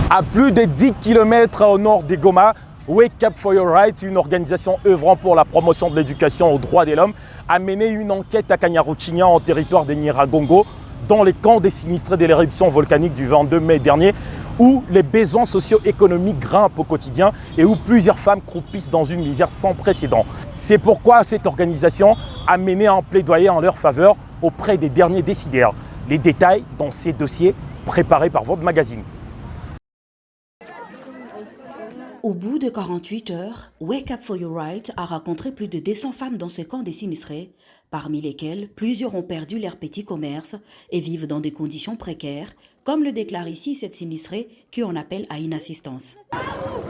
À plus de 10 km au nord de Goma, Wake Up for Your Rights, une organisation œuvrant pour la promotion de l'éducation aux droits de l'homme, a mené une enquête à Kanyaruchinya en territoire de Nyiragongo, dans les camps des sinistrés de l'éruption volcanique du 22 mai dernier, où les besoins socio-économiques grimpent au quotidien et où plusieurs femmes croupissent dans une misère sans précédent. C'est pourquoi cette organisation a mené un plaidoyer en leur faveur auprès des derniers décideurs. Les détails dans ces dossiers préparés par votre magazine. Au bout de 48 heures, Wake Up for Your Rights a rencontré plus de 200 femmes dans ce camp des sinistrés, parmi lesquelles plusieurs ont perdu leur petit commerce et vivent dans des conditions précaires, comme le déclare ici cette sinistrée qui en appelle à une assistance.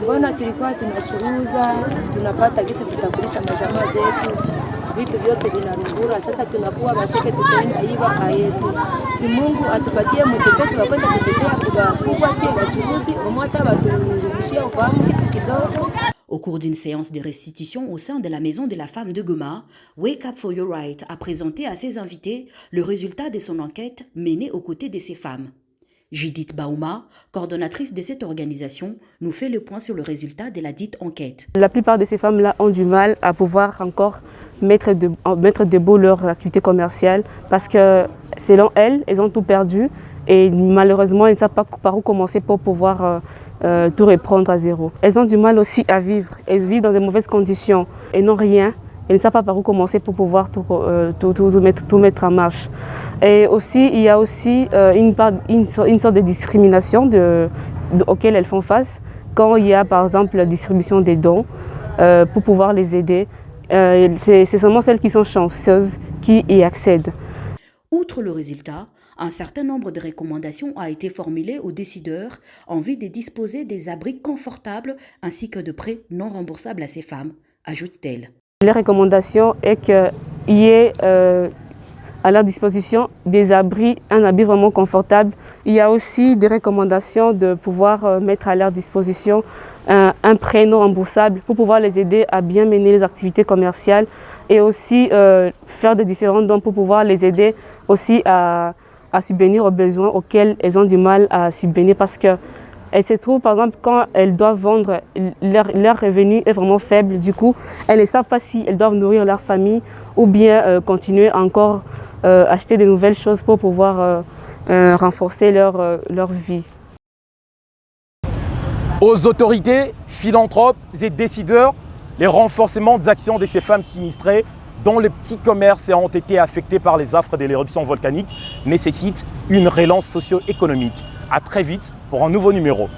Mbona tulikuwa tunachuruza, tunapata gesi tutakulisha majamaa zetu, vitu vyote vinarungura, sasa tunakuwa masheke tutaenda iba hayetu. Si Mungu atupatie mtetezi wa kwenda kutetea kubwa si wachuruzi, umwata baturudishia ufahamu kitu kidogo. Au cours d'une séance de restitution au sein de la maison de la femme de Goma, Wake Up for Your Rights a présenté à ses invités le résultat de son enquête menée aux côtés de ces femmes. Judith Baouma, coordonnatrice de cette organisation, nous fait le point sur le résultat de la dite enquête. La plupart de ces femmes-là ont du mal à pouvoir encore mettre debout leur activité commerciale parce que, selon elles, elles ont tout perdu et malheureusement, elles ne savent pas par où commencer pour pouvoir tout reprendre à zéro. Elles ont du mal aussi à vivre. Elles vivent dans de mauvaises conditions et n'ont rien. Elles ne savent pas par où commencer pour pouvoir tout mettre en marche. Et aussi, il y a aussi une sorte de discrimination auquel elles font face quand il y a par exemple la distribution des dons pour pouvoir les aider. C'est seulement celles qui sont chanceuses qui y accèdent. Outre le résultat, un certain nombre de recommandations a été formulées aux décideurs en vue de disposer des abris confortables ainsi que de prêts non remboursables à ces femmes, ajoute-t-elle. Les recommandations est qu'il y ait à leur disposition des abris, un abri vraiment confortable. Il y a aussi des recommandations de pouvoir mettre à leur disposition un prêt non remboursable pour pouvoir les aider à bien mener les activités commerciales et aussi faire des différents dons pour pouvoir les aider aussi à subvenir aux besoins auxquels elles ont du mal à subvenir parce que elles se trouvent, par exemple, quand elles doivent vendre, leur revenu est vraiment faible. Du coup, elles ne savent pas si elles doivent nourrir leur famille ou bien continuer encore acheter de nouvelles choses pour pouvoir renforcer leur vie. Aux autorités, philanthropes et décideurs, les renforcements des actions de ces femmes sinistrées dont les petits commerces ont été affectés par les affres de l'éruption volcanique nécessitent une relance socio-économique. À très vite pour un nouveau numéro.